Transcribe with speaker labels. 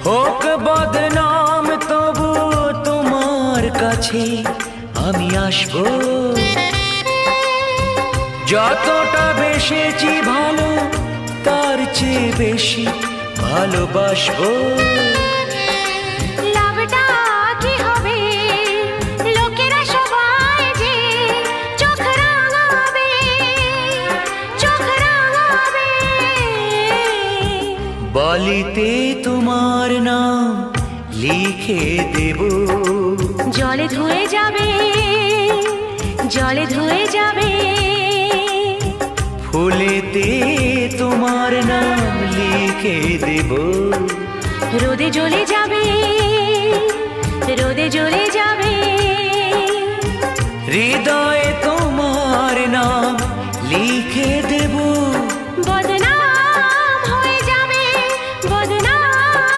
Speaker 1: হোক বদনাম তবু তোমার কাছে আমি আসবো। যতটা বেসেছি ভালো তার চেয়ে বেশি ভালোবাসবো।
Speaker 2: লাভটা কি হবে লোকেরা সবাই যে চোখ রাঙাবে, চোখ রাঙাবে।
Speaker 1: বালিতে তোমার নাম লিখে দেব,
Speaker 2: জলে ধুয়ে যাবে, জলে ধুয়ে যাবে।
Speaker 1: ফুলেতে তোমার নাম লিখে দেব,
Speaker 2: রোদে জ্বলে যাবে।